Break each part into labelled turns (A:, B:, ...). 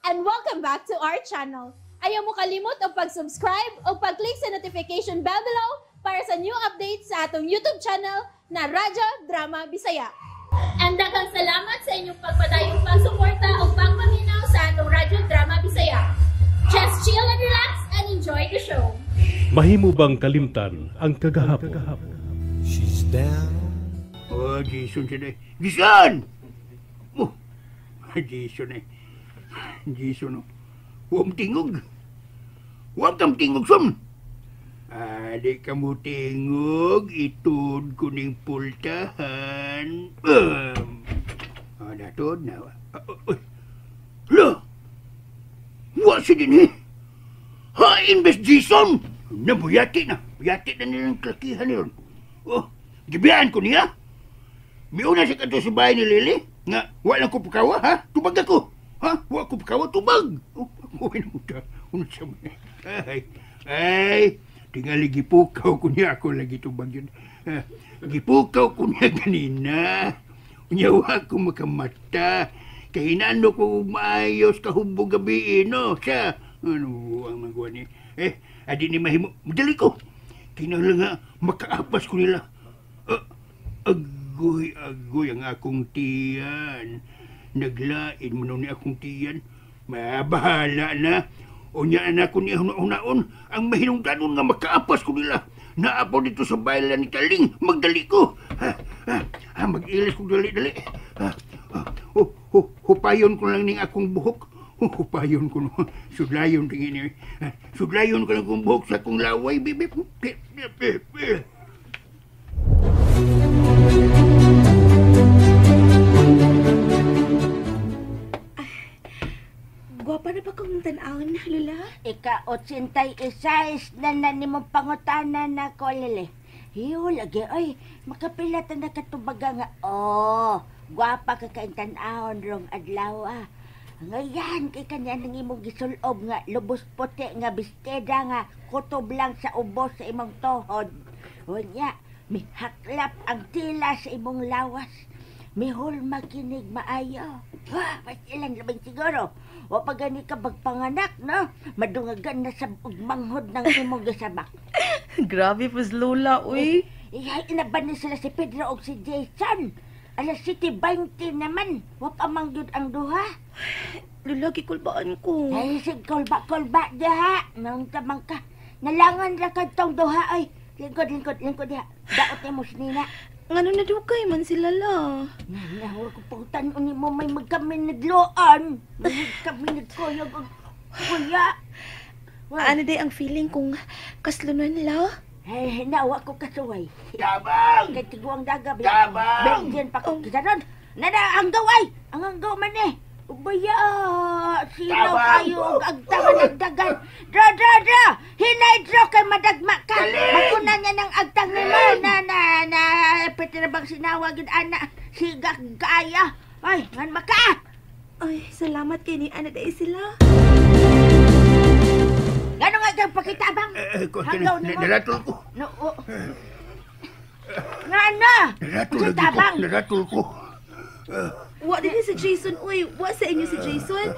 A: and welcome back to our channel. Ayaw mo kalimot o pag-subscribe o pag-click sa notification bell below para sa new updates sa atong YouTube channel na Radyo Drama Bisaya. And daghang salamat sa inyong pagpadayong pagsuporta o pagpaminaw sa atong Radyo Drama Bisaya. Just chill and relax and enjoy the show.
B: Mahimo bang kalimtan ang kagahapon?
C: She's down.
D: Oh, Jason siya na. Jason! Oh, Jason eh. Jason, oh. Huwag tingog. Huwag kang tingog, son. Di ka mo tingog. Itod ko ning pultahan. Natod na. Hala! Huwag siya din eh. Ha-invest, Jason! Nabuyati na. Buyati na nilang klakihan yun. Oh, gibiyaan ko niya. May una siya kato sa bahay ni Lily. Nga, walang ko pakawa, ha? Tubag ako. Ha? Wala ko pakawa, tubag. Oh, okay na mo ta. Ay, tingali gipukaw ko niya. Ako lagi tubag yun. Gipukaw ko niya ganina. Unyawa ko makamata. Kahinano ko maayos kahubog gabi, no? Siya. Ano ang magawa niya? Adi ni mahimo. Madali ko. Kinahanglan nga makaapas ko nila. Agoy ang akong tiyan. Naglain mo ni akong tiyan. Mabahala na. Unya na ako niya hunaon. Ang mahinungdanon nga makaapas ko nila. Naapaw dito sa bayan ni Taling. Magdali ko. Mag-ilis ko dali-dali. Hupayon ko lang ning akong buhok. Hupayon ko no. Sudlayon tingin niya. Sudlayon ko lang akong buhok sa akong laway. Bibip.
A: Gwapa na ba kong tanawin, Lula?
E: Ika-86 na nanimong pangutana na ko, Lili. Hiyo, lagi, ay, makapilatan na katubaga nga. Oh, gwapa ka kaintanahon rong adlaw, ah. Ngayon, kay kanya nang imong gisulob nga, lubos puti nga bisteda nga, kutob lang sa ubos sa imong tohod. O niya, mihaklap ang tila sa imong lawas. Mihol makinig maayo. Mas ilang labing siguro. O pag gani ka magpanganak, no? Madungagan na sa manghod ng imong gasabak.
F: Grabe po Lola, uy.
E: Inaban ni sila si Pedro o si Jason. Alas 7:20 naman. Wap amanggod ang duha.
F: Lula, kikulbaan ko.
E: Ay, sig kolba diha. Nang tamang ka. Nalangan ra ka tong duha, ay. Lingkod diha. Daot ni mo sinina.
F: Ngano na dugay man sila la?
E: Nahawar ko pang tanon ni mo may magkaminidloan. May magkaminidkoyag ang kuya.
F: Ano day ang feeling kung kaslunan nila?
E: Ay, nawa ko kasuway.
D: Tabang!
E: Kay tiguang daga.
D: Tabang!
E: Bengyan pa ko. Kisaron. Nada, ang gaway! Ang anggaw man eh. Ubaya, silaw kayo, agtangan agdagan. Dra! Hinay, kay madagma ka. Magkunan niya ng agtang nila na pwede na bang sinawagin, anak, sigak gaya. Ay, ngan maka!
F: Ay, salamat kay ni Ana day sila.
E: Gano'n nga kang pakitabang? Hanggaw ni mo.
D: Naratol ko.
E: Nga na!
D: Naratol ko.
F: Wa din si Jason, uy. Wa sa inyo si Jason?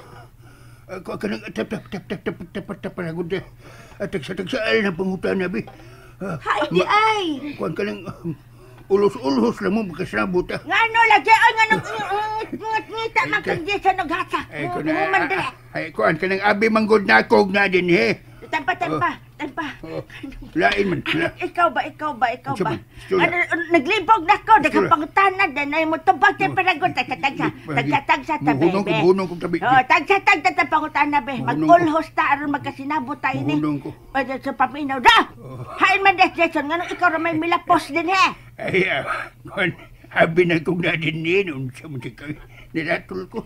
D: Ako ka nang tapagod na. Tagsaal na pangutan na, bi.
F: Hay, di ay!
D: Kuhan ka nang ulos-ulos lang mo magkasabot, ah.
E: Nga no, lagi ay nga nang ngita man kang Jason naghasa.
D: Kuhan ka nang abi manggod na akog na din, he.
E: Tanpa.
D: Lain man.
E: Ikaw ba? Naglibog na ko, dagang pangutanan, na mo tubag sa paragon, tagsa ta, bebe.
D: Hunong kong tabi.
E: Tagsa ta pangutanan, be. Mag-ulhos ta, aron magkasinabot tayo ni.
D: Hunong ko.
E: Sa paminaw, da! Hain man des, Jason, nga ikaw na may milapos din, he.
D: Ay, kuhan, habi na kong na din yun, unsa mo siya kami, niratol ko.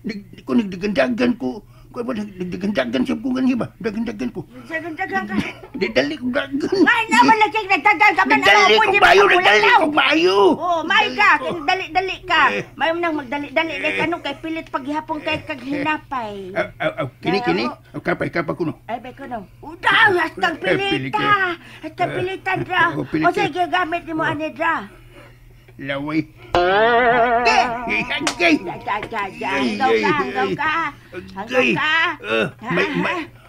D: Nagdagandagan ko. Nagdagandagan siya kung ganyan ba? Dagandagan ko.
E: Dagandagan ka?
D: Dali kong dagan.
E: Ngay naman lagi nagdagan ka man.
D: Nagdali kong bayo.
E: Oh, may ka. Dali ka. May nang magdali-dali. Ano kay pilit paghihapon kay kaghinapay.
D: Kini. Kapay ko no.
E: Ay, bay ko no. Udaw, hastang pilita. Hastang pilitan dra. O sige, gamit ni mo ani dra.
D: Laway. Agay!
E: Hanggaw ka.
D: Agay!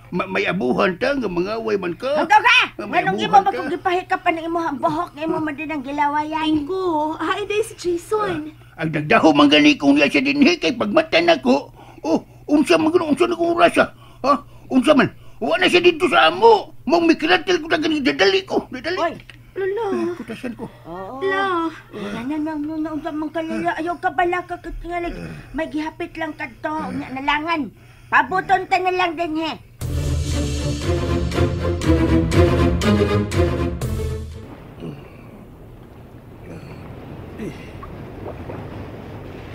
D: May abuhan ta nga mga way man ka.
E: Hanggaw ka!
D: May
E: Nganong imo
D: abuhan ka.
E: magkagipahikapan ng imo ang buhok nga imo man din ang gilawayan.
F: Ingo, hain day si Jason.
D: Ang dagdaho man gani kung niya siya dinhi kay pagmatan ako. Oh, unsa man gano'n, unsa nagong orasa? Ha? Unsa man? Wala siya dito sa amo. Mong mikiratil ko na gani, dadali ko.
E: Oy,
F: Lala.
D: Kutasan ko.
E: oo.
F: La.
E: Nanan mga unsa man kalila ayaw ka bala ka katingalig. May gihapit lang kadto nya nalangan. Pabuton ta na lang din he.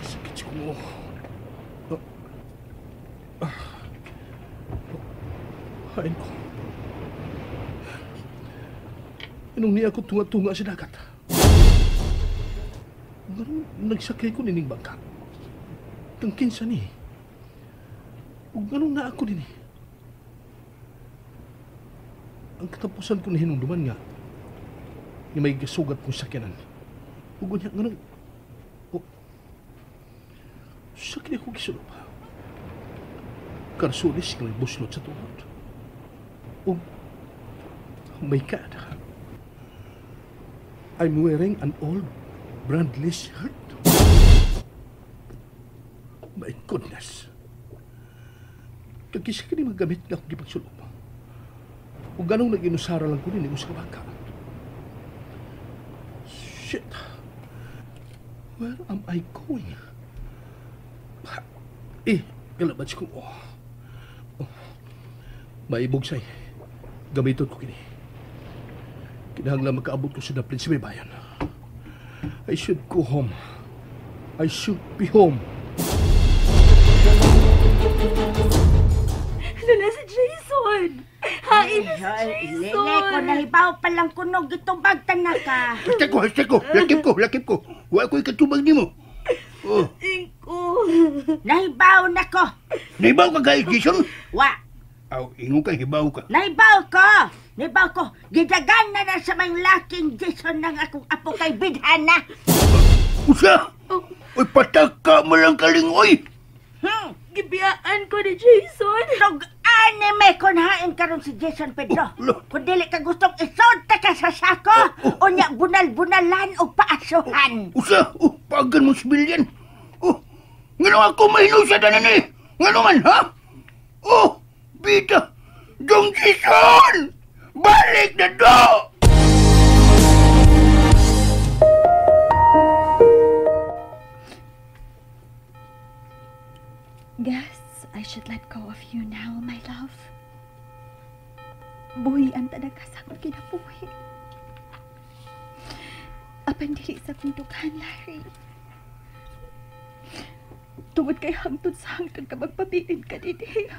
C: Sakit ko. Ay, no. Anong niya ako tunga-tunga sa dagat? Ganun, nagsakay ko nining bangka. Kang kinsa ni. Ug ganun na ako din. Ang katapusan ko na hinunduman nga, ni may gasugat kong sakyanan. Ug niya, ganun, sakit ako gisulop. Karsulis nga may buslot sa tuhod. Oh my God. I'm wearing an old brandless shirt. My goodness. Kagkisa ka ni magamit nga akong gipagsulop. O ganong nag-inusara lang ko rin sa kabangka. Shit. Where am I going? Kalabats ko. Maibugsay. Gamiton ko kini. Kinahanglan makaabot ko sa daplin sa may bayan. I should go home. I should be home.
F: Lala si Jason. Hain na si
E: Lele
F: Jason.
E: ko nahibaw pa lang kunog itubag na ka.
D: Hashtag ko. Lakip ko. Wa ko ikatubag ni mo. Oh,
F: Ingo.
E: Nahibaw na ko.
D: naibaw ka guys, Jason?
E: Wa.
D: Aw, ingo ka, hibaw ka.
E: Nahibaw ko. Nahibaw ko. Gidagan na sa may laking Jason ng akong apo kay Bidhana.
D: Usa? Oy, pataka mo lang kalingoy.
F: Gibiyaan ko ni Jason.
E: Tug anime kon hain karon si Jason Pedro.
D: Lo.
E: Kung dili ka gustong isulta ka sa sako, unya bunal-bunalan o paasuhan.
D: Usa? Oh, pagan mo sibilyan. Oh, ngano ako mahinusa na nani? Ngano man, ha? Oh, bida. Dong Jason! Balik na do!
G: Guess I should let go of you now, my love. Buhian talaga sa akong kinabuhi. Apan dili sa akong dughan, Larry. Tungod kay hangtod sa hangtod ka magpabilin ka didi.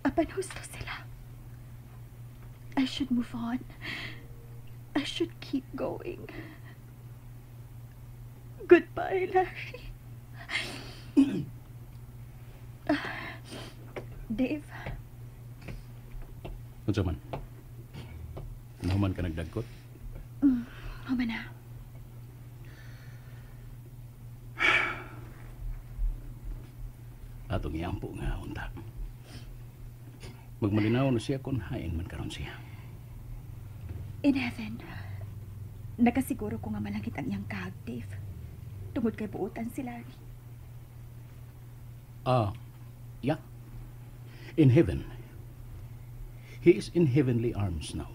G: Apan husto sila. I should move on. I should keep going. Goodbye, Larry. Dave,
H: Unsa man? Nahuman ka nagdagkot?
G: hama na.
H: Atong iampo nga unta. Magmalinaw na siya kung hain man karon siya.
G: In heaven, nakasiguro ko nga malangit ang iyang kahag, Dave. Tungod kay buutan si Larry.
H: Yeah. In heaven. He is in heavenly arms now.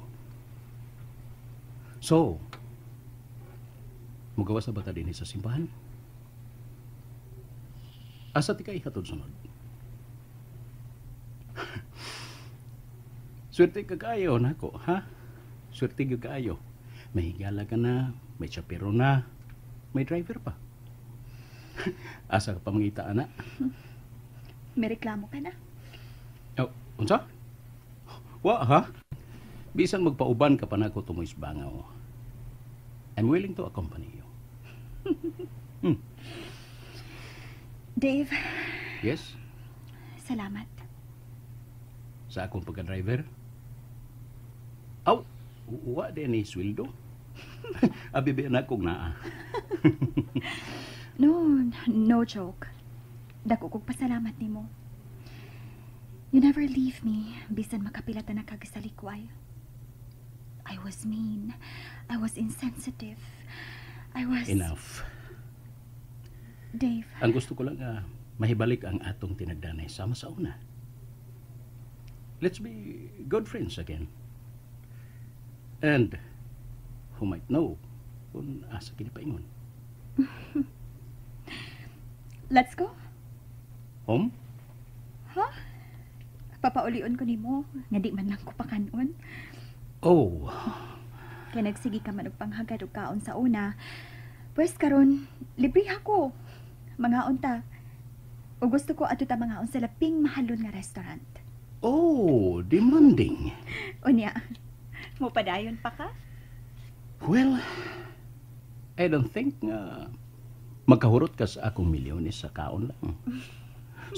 H: So, magawa sa bata din sa simbahan? Asa ti kay hatod sunod? Swerte ka kaayo nako, ha? Swerte ka kaayo. May higala ka na, may chapero na, may driver pa. Asa ka pa mangita, ana?
G: May reklamo ka na?
H: Oh, unsa? Wa, ha? Bisan magpauban ka pa nako tumoy sa bangaw. I'm willing to accompany you.
G: Dave,
H: Yes?
G: salamat.
H: Sa akong pagka-driver? Aw, wa din ni sweldo. Abibi na kong naa.
G: No joke. Dako kog pasalamat nimo. You never leave me, bisan makapilata na kag sa likway. I was mean. I was insensitive. I was...
H: Enough.
G: Dave.
H: Ang gusto ko lang mahibalik ang atong tinagdanay sama sa una. Let's be good friends again. And who might know kung asa kinipaingon.
G: Let's go.
H: Home?
G: Huh? Papaulion ko nimo nga di man lang ko pakanon.
H: Oh.
G: Kaya nagsigi ka man og panghagad og kaon sa una. Pwes karon, libre ako. Mga unta. O gusto ko ato ta mga sa laping mahalon nga restaurant.
H: Oh, demanding.
G: Unya, mo padayon pa ka?
H: Well, I don't think magkahurot ka sa akong milyones sa kaon lang.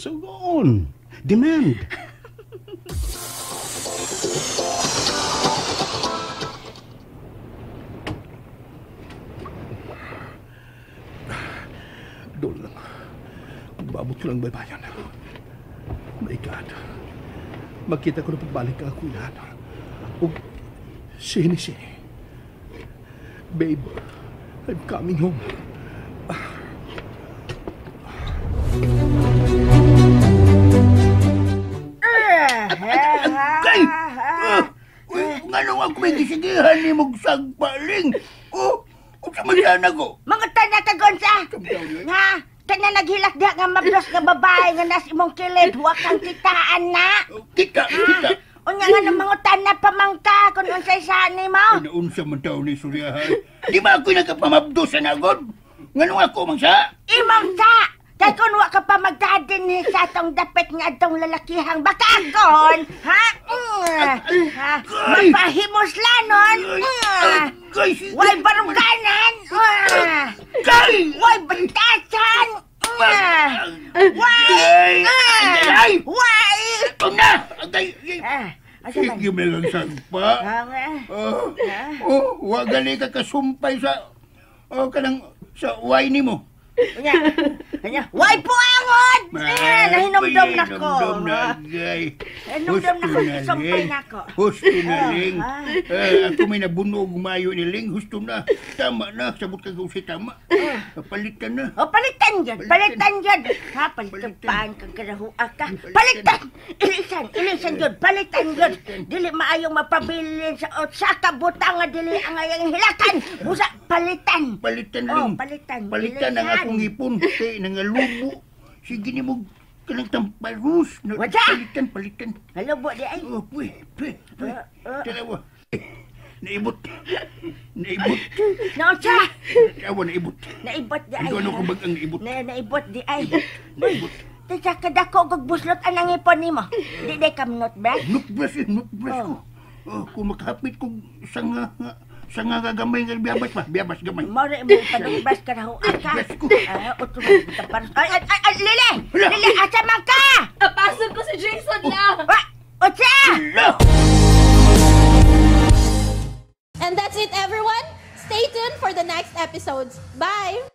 H: So go on. Demand.
C: Doon lang. Magbabot ko lang baybayan. My God. Magkita ko na pagbalik ang akulan. O, sinisi. Babe, I'm coming home.
D: Kay! Nga nung ako may gisigihan ni mong sagpaling. Sa masana ko.
E: Mga tanak ka, Gonza! Nga, kanya naghilak diha nga mablos nga babae nga nas imong kilid, huwag kang kitaan na.
D: Kita.
E: Unya nga ng mga tanak pamangka kung unsay saan ni mo.
D: Naunsa man tao ni Suryahay. Di ba ako'y nagkapamabdo sa nagod? Nga nung ako mangsa?
E: Imong ta! Kaya kung wa ka pa magdadin sa atong dapit nga atong lalakihang bakagon, ha? Mapahimos lanon. Way barungganan. Way bantasan. Way!
D: Ito na! Sige mo lang sagpa. Huwag gali ka kasumpay sa... kanang sa way ni mo.
E: Way po angon! Nahinomdom na ko. Nahinomdom na ko. Sumpay na ko.
D: Husto na, Ling. Ako may nabunog mayo ni Ling. Husto na. Tama na. Sabot ka kung si tama. Palitan na.
E: Palitan dyan. Palitan dyan. Palitan paan kang karahua ka. Palitan! Ilisan dyan. Palitan dyan. Dili maayong mapabilin sa otsaka butang nga dili ang ayang hilakan. Busa, palitan.
D: Palitan, Ling. Palitan ang akong ipon. Nangalubo. Sige ni mo kanang tamparus. Palitan.
E: Halubo di ay.
D: Tanawa. Naibot.
E: Naunsa?
D: Tawa, naibot.
E: Naibot di ay.
D: Ano ka bag ang naibot?
E: Naibot di ay. Tisa kadako kog buslot anang ipon nimo. Di day kam notebrush?
D: Notebrush ko. Kung makahapit kong sa nga gagamay nga biyabas gamay.
E: Mora mo padubas ka raho aka. Ay, Lili, asa man ka?
F: Napasok ko si Jason na!
E: Otsa!
A: And that's it, everyone. Stay tuned for the next episodes. Bye!